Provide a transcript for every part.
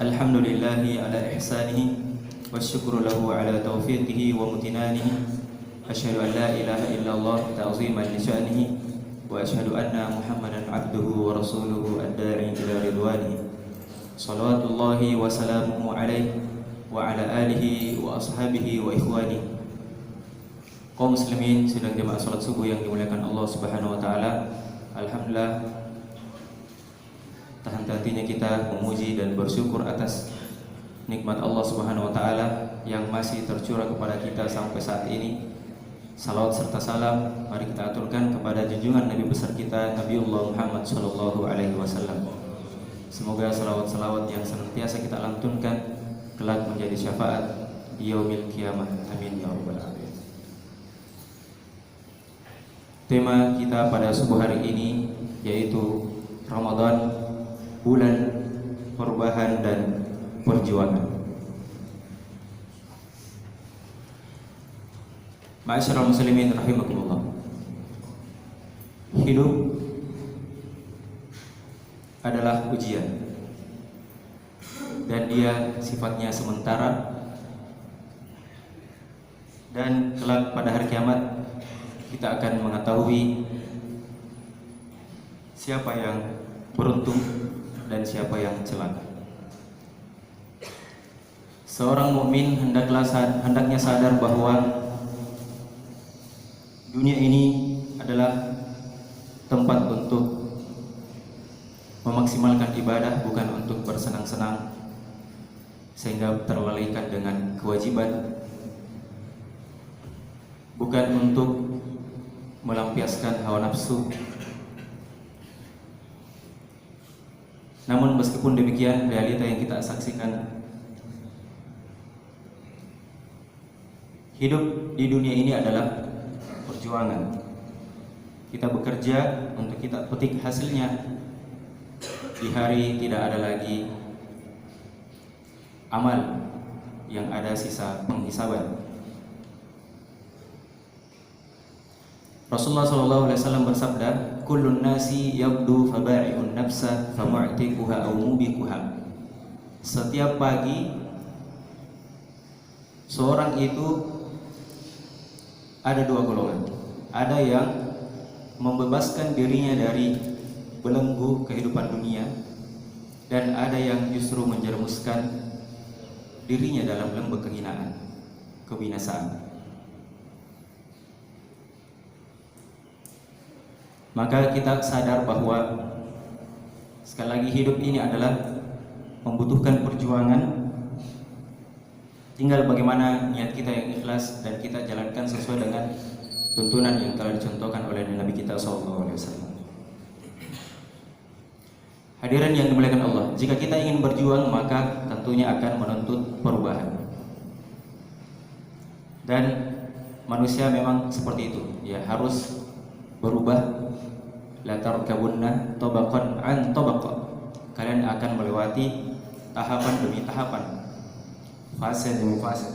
Alhamdulillahi ala ihsanihi Wasyukru lahu ala taufiqihi wa mutinanihi Asyhadu an la ilaha illallah ta'ziman li sya'nihi Wa asyhadu anna Muhammadan abduhu wa rasuluhu ad-da'i ila ridwanihi Salawatullahi wa salamuhu alaihi wa ala alihi wa ashabihi wa ikhwanihi. Kaum muslimin sedang jemaah salat subuh yang dimuliakan Allah Subhanahu wa taala. Alhamdulillah, tak henti-hentinya kita memuji dan bersyukur atas nikmat Allah Subhanahu wa taala yang masih tercurah kepada kita sampai saat ini. Salawat serta salam mari kita aturkan kepada junjungan Nabi besar kita Nabiullah Muhammad sallallahu alaihi wasallam. Semoga salawat-salawat yang senantiasa kita lantunkan kelak menjadi syafaat di yaumil qiyamah. Amin ya rabbal alamin. Tema kita pada subuh hari ini yaitu Ramadan, bulan perubahan dan perjuangan. Ma'asyiral muslimin rahimakumullah. Hidup adalah ujian dan dia sifatnya sementara, dan kelak pada hari kiamat kita akan mengetahui siapa yang beruntung dan siapa yang celaka. Seorang mukmin hendaknya sadar bahwa dunia ini adalah tempat untuk memaksimalkan ibadah, bukan untuk bersenang-senang sehingga terlalaikan dengan kewajiban, bukan untuk melampiaskan hawa nafsu. Namun meskipun demikian, realita yang kita saksikan, hidup di dunia ini adalah perjuangan. Kita bekerja untuk kita petik hasilnya. Di hari tidak ada lagi amal, yang ada sisa penghisaban. Rasulullah SAW bersabda, "Kullun nasi yabdu faba'i'un nafsa famu'tiquha aw mubiquha." Setiap pagi seorang itu ada dua golongan. Ada yang membebaskan dirinya dari belenggu kehidupan dunia, dan ada yang justru menjerumuskan dirinya dalam lembah kehinaan, kebinasaan. Maka kita sadar bahwa sekali lagi hidup ini adalah membutuhkan perjuangan. Tinggal bagaimana niat kita yang ikhlas dan kita jalankan sesuai dengan tuntunan yang telah dicontohkan oleh Nabi kita SAW. Hadirin yang dimuliakan Allah, jika kita ingin berjuang maka tentunya akan menuntut perubahan. Dan manusia memang seperti itu, ya harus berubah. La tarkabunna tabaqan an tabaqa. Kalian akan melewati tahapan demi tahapan, fase demi fase.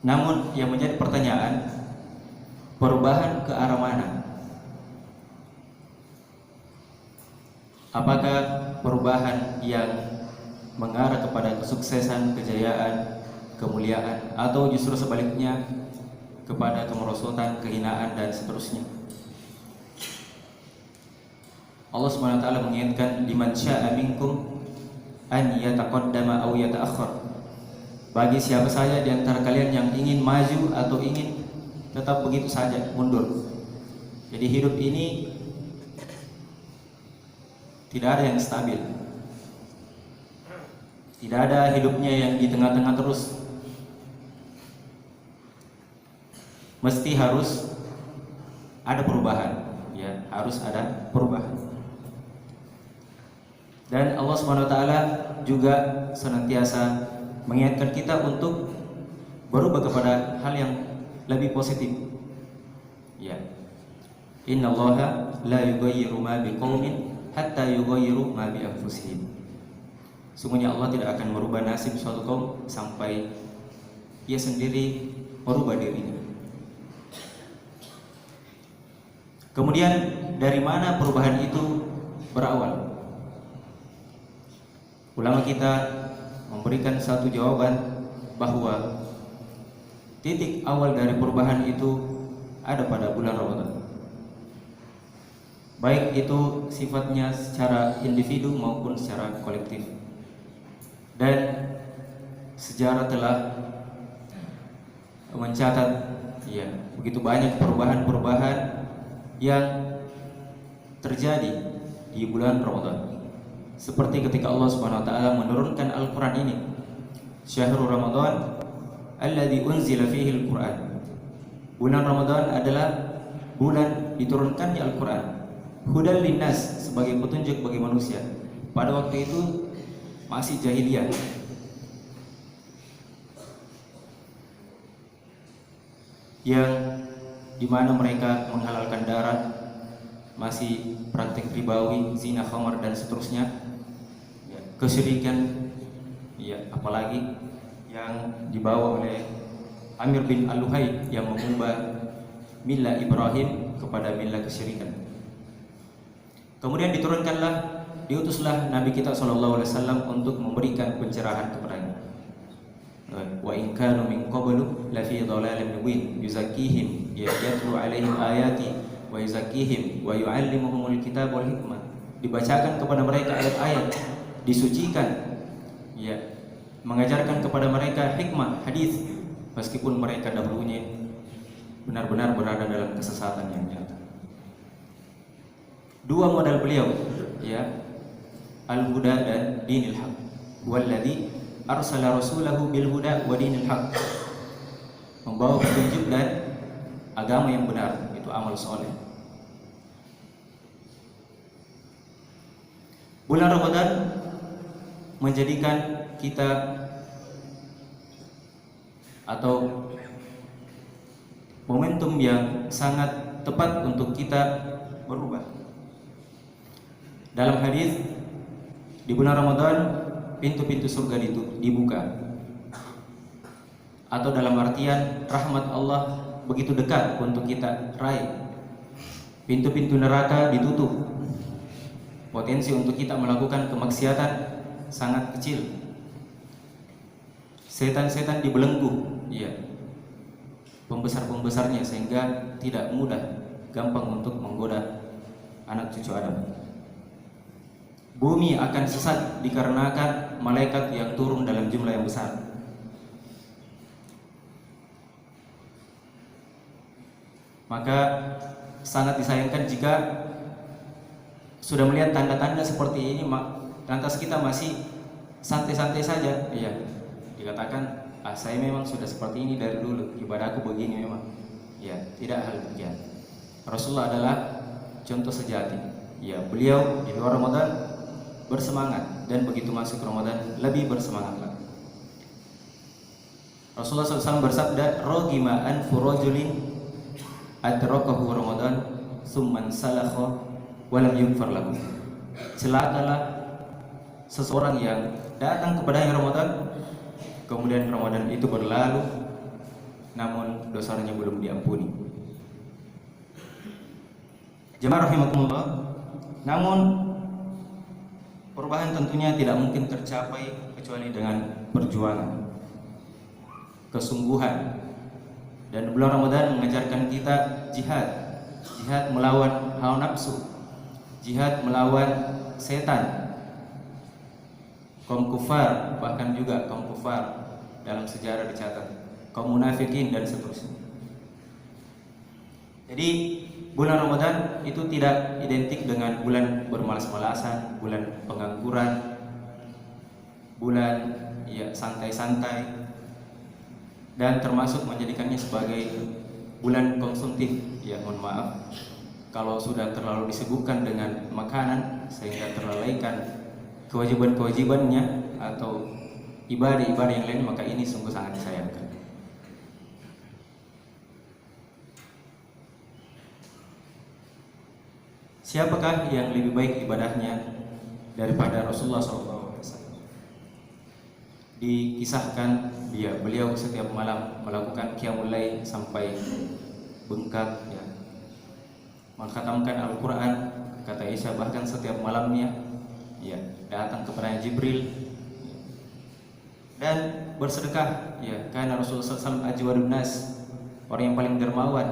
Namun yang menjadi pertanyaan, perubahan ke arah mana? Apakah perubahan yang mengarah kepada kesuksesan, kejayaan, kemuliaan, atau justru sebaliknya kepada kemerosotan, kehinaan, dan seterusnya? Allah SWT mengingatkan, liman syaa minkum an yataqaddama aw yata'akhkhar. Bagi siapa saja di antara kalian yang ingin maju atau ingin tetap begitu saja mundur. Jadi hidup ini tidak ada yang stabil. Tidak ada hidupnya yang di tengah-tengah terus. Mesti harus ada perubahan, ya, harus ada perubahan. Dan Allah SWT juga senantiasa mengingatkan kita untuk berubah kepada hal yang lebih positif. Ya. Innallaha la yughayyiru ma biqaumin hatta yughayyiru ma bi anfusihim. Sungguhnya Allah tidak akan merubah nasib suatu kaum sampai ia sendiri merubah dirinya. Kemudian dari mana perubahan itu berawal? ulama kita memberikan satu jawaban bahwa titik awal dari perubahan itu ada pada bulan Ramadan. Baik itu sifatnya secara individu maupun secara kolektif. Dan sejarah telah mencatat ya begitu banyak perubahan-perubahan yang terjadi di bulan Ramadan. Seperti ketika Allah Subhanahu wa taala menurunkan Al-Qur'an ini. Syahrul Ramadan alladzi unzila fihi al-Qur'an. Bulan Ramadan adalah bulan diturunkannya Al-Qur'an. Hudal linnas, sebagai petunjuk bagi manusia. Pada waktu itu masih jahiliyah. Yang dimana mereka menghalalkan darah, masih praktik ribawi, zina, khamar dan seterusnya, kesyirikan, ya apalagi yang dibawa oleh Amir bin Al-Luhai yang mengubah milah Ibrahim kepada milah kesyirikan. Kemudian diutuslah Nabi kita SAW untuk memberikan pencerahan kepadanya. Wa in kanu min qablu la fi dhalalin mubin yuzakkihim yatlu alaihim ayati wa yuzakkihim wa yuallimuhumul kitab wal hikmah. Dibacakan kepada mereka ayat-ayat, disucikan, ya, mengajarkan kepada mereka hikmah, hadis, meskipun mereka dahulunya benar-benar berada dalam kesesatan yang nyata. Dua modal beliau, ya, al-huda dan dinil haq. Walladzi arsala rasulahu bil huda wa dinil haq. Membawa petunjuk dan agama yang benar, itu amal soleh. Bulan Ramadan menjadikan kita atau momentum yang sangat tepat untuk kita berubah. Dalam hadis, di bulan Ramadan pintu-pintu surga dibuka, atau dalam artian rahmat Allah begitu dekat untuk kita raih. Pintu-pintu neraka ditutup, potensi untuk kita melakukan kemaksiatan sangat kecil. Setan-setan dibelenggu, ya, pembesar-pembesarnya, sehingga tidak mudah, gampang untuk menggoda anak cucu Adam. Bumi akan sesat dikarenakan malaikat yang turun dalam jumlah yang besar. Maka sangat disayangkan jika sudah melihat tanda-tanda seperti ini, lantas kita masih santai-santai saja. Iya, dikatakan, saya memang sudah seperti ini dari dulu, ibadahku begini memang. Ya, tidak hal demikian. Rasulullah adalah contoh sejati. Ya, beliau di luar Ramadan bersemangat, dan begitu masuk Ramadan lebih bersemangat lagi. Rasulullah SAW bersabda, "Rogima anfu rajulin adrakahu Ramadan summan salakha walam yunfar lahu." Celakalah seseorang yang datang kepadanya Ramadan, kemudian Ramadan itu berlalu, namun dosanya belum diampuni. Jemaah rahimakumullah, namun perubahan tentunya tidak mungkin tercapai kecuali dengan perjuangan, kesungguhan. Dan bulan Ramadan mengajarkan kita jihad melawan hawa nafsu, jihad melawan setan, kaum kufar, bahkan juga kaum kufar dalam sejarah dicatat, kaum munafikin dan seterusnya. Jadi bulan Ramadan itu tidak identik dengan bulan bermalas-malasan, bulan pengangguran, bulan ya santai-santai, dan termasuk menjadikannya sebagai bulan konsumtif. Ya, mohon maaf kalau sudah terlalu disibukkan dengan makanan sehingga terlalaikan kewajiban-kewajibannya atau ibadah-ibadah yang lain, maka ini sungguh sangat disayangkan. Siapakah yang lebih baik ibadahnya daripada Rasulullah SAW? Dikisahkan beliau setiap malam melakukan qiyamul lail sampai bengkak, ya, mengkhatamkan Al-Quran. Kata Aisyah, bahkan setiap malamnya ya, datang kepada Jibril dan bersedekah, ya, karena Rasulullah SAW ajwadun nas, orang yang paling dermawan,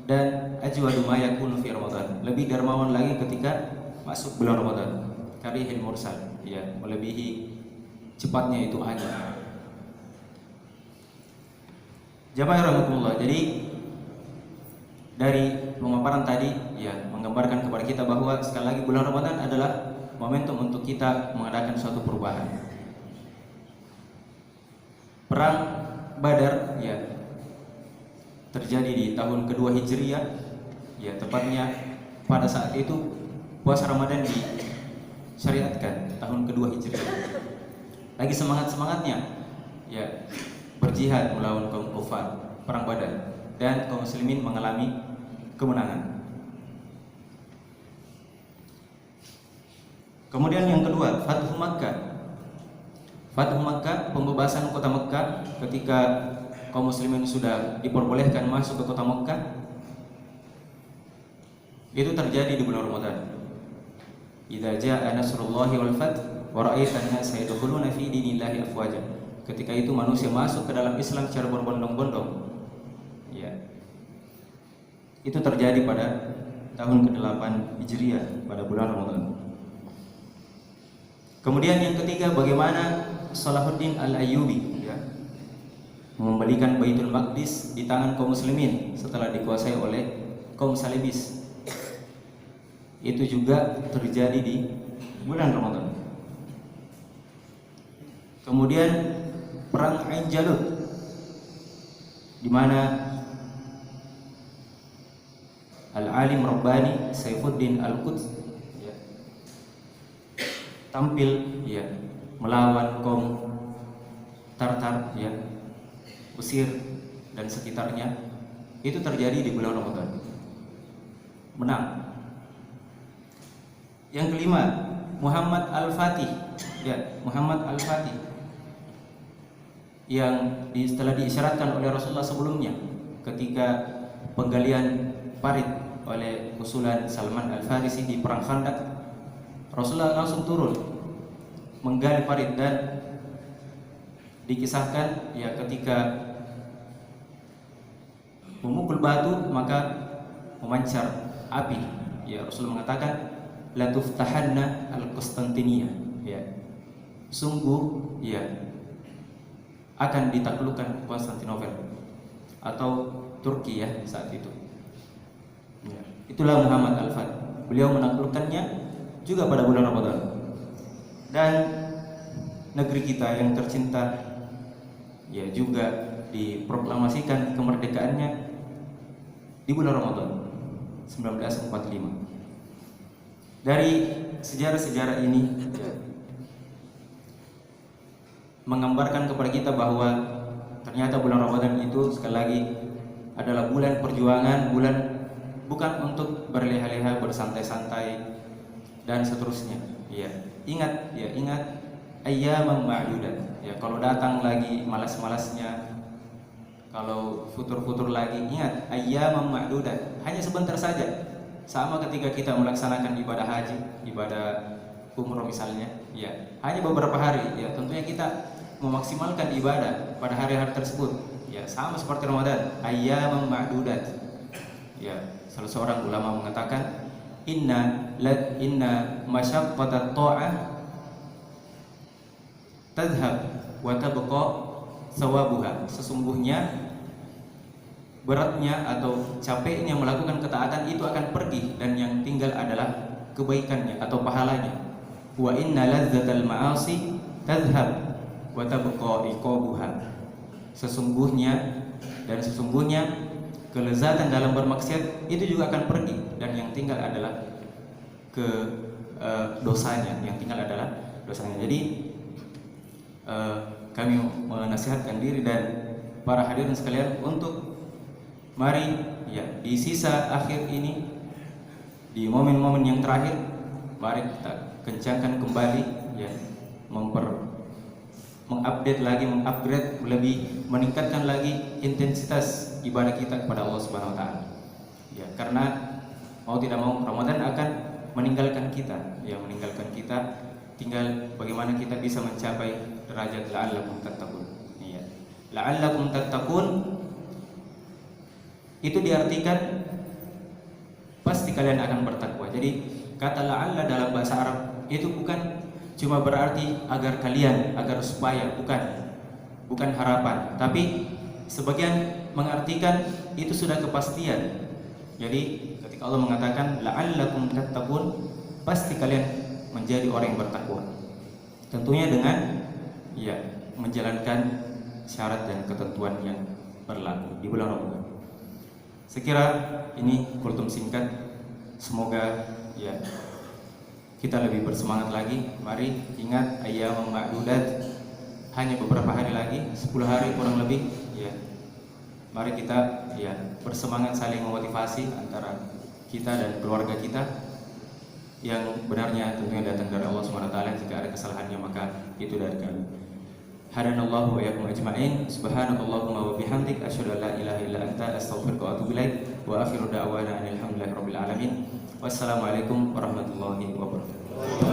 dan ajwadu ma yakunu fi Ramadan, lebih dermawan lagi ketika masuk bulan Ramadan, karihil mursal, ya, melebihi cepatnya itu angin. Jamaah rahmatullah. Jadi dari pemaparan tadi, ya, menggambarkan kepada kita bahwa sekali lagi bulan Ramadan adalah momentum untuk kita mengadakan suatu perubahan. Perang Badar, ya, terjadi di tahun kedua Hijriyah, ya, tepatnya pada saat itu puasa Ramadan disyariatkan tahun kedua Hijriyah. Lagi semangatnya, ya, berjihad melawan kaum kufar, perang Badar, dan kaum muslimin mengalami kemenangan. Kemudian yang kedua, Fathu Makkah. Fathu Makkah, pembebasan kota Makkah, ketika kaum muslimin sudah diperbolehkan masuk ke kota Makkah, itu terjadi di bulan Ramadan. Idza jaa nasrullahi wal fath wa ra'aitan nasa yadkhuluna fi dinillahi afwaja. Ketika itu manusia masuk ke dalam Islam secara berbondong-bondong. Ya. Itu terjadi pada tahun ke-8 Hijriah pada bulan Ramadan. Kemudian yang ketiga, bagaimana Salahuddin Al-Ayyubi, ya, mengembalikan Baitul Maqdis di tangan kaum muslimin setelah dikuasai oleh kaum Salibis. Itu juga terjadi di bulan Ramadan. Kemudian perang Ain Jalut, di mana Al-Alim Rabbani Saifuddin Al-Quds, ya, tampil, ya, melawan kaum Tartar, ya, Mesir dan sekitarnya. Itu terjadi di bulan Ramadan. Menang. Yang kelima, Muhammad Al-Fatih, ya, Muhammad Al-Fatih yang telah diisyaratkan oleh Rasulullah sebelumnya ketika penggalian parit oleh usulan Salman Al-Farisi di perang Khandaq. Rasulullah langsung turun menggali parit dan dikisahkan, ya, ketika memukul batu maka memancar api. Ya, Rasulullah mengatakan la tuftahanna al-Qustantiniyah, ya, sungguh, ya, akan ditaklukkan Konstantinopel atau Turki, ya, saat itu. Ya, itulah Muhammad Al-Fatih. Beliau menaklukkannya juga pada bulan Ramadan. Dan negeri kita yang tercinta, ya, juga diproklamasikan kemerdekaannya di bulan Ramadan 1945. Dari sejarah-sejarah ini, ya, menggambarkan kepada kita bahwa ternyata bulan Ramadan itu sekali lagi adalah bulan perjuangan, bulan bukan untuk berleha-leha, bersantai-santai dan seterusnya. Ya, ingat, ya, ingat ayyaman ma'dudat. Ya, kalau datang lagi malas-malasnya, kalau futur-futur lagi, ingat ayyaman ma'dudat. Hanya sebentar saja. Sama ketika kita melaksanakan ibadah haji, ibadah umroh misalnya, ya, hanya beberapa hari, ya, tentunya kita memaksimalkan ibadah pada hari-hari tersebut, ya, sama seperti Ramadan, ayyaman ma'dudat. Ya, salah seorang ulama mengatakan inna masyaqqata ta'ah tadhhab wa tabqa thawabuha. Sesungguhnya beratnya atau capeknya melakukan ketaatan itu akan pergi dan yang tinggal adalah kebaikannya atau pahalanya. Wa inna lazzatal ma'asi tadhhab wa tabqa iqabuha. Sesungguhnya kelezatan dalam bermaksiat itu juga akan pergi dan yang tinggal adalah dosanya, Jadi kami menasihatkan diri dan para hadirin sekalian untuk mari, ya, di sisa akhir ini, di momen-momen yang terakhir, mari kita kencangkan kembali, ya, mengupdate lagi, mengupgrade lebih, meningkatkan lagi intensitas ibadah kita kepada Allah Subhanahu wa taala. Ya, karena mau tidak mau Ramadan akan meninggalkan kita, ya meninggalkan kita. Tinggal bagaimana kita bisa mencapai derajat la'allakum tattaqun. Iya. La'allakum tattaqun itu diartikan pasti kalian akan bertakwa. Jadi kata la'alla dalam bahasa Arab itu bukan cuma berarti agar kalian, agar supaya, bukan harapan, tapi sebagian mengartikan itu sudah kepastian. Jadi ketika Allah mengatakan la'allakum tattaqun, pasti kalian menjadi orang yang bertakwa. Tentunya dengan ya menjalankan syarat dan ketentuan yang berlaku di bulan Ramadan. Sekira ini kultum singkat. Semoga ya kita lebih bersemangat lagi. Mari ingat ayyam ma'dudat, hanya beberapa hari lagi, 10 hari kurang lebih ya. Mari kita ya bersemangat saling memotivasi antara kita dan keluarga kita. Yang benarnya tentunya datang dari Allah SWT. Jika ada kesalahannya maka itu dari kami. Hadanallahu wa iyyakum ajma'in. Subhanakallahumma wa bihamdik asyhadu an la ilaha illa anta astaghfiruka wa atubu ilaik. Wa akhiru da'wana alhamdulillahi rabbil alamin. Wassalamualaikum warahmatullahi wabarakatuh.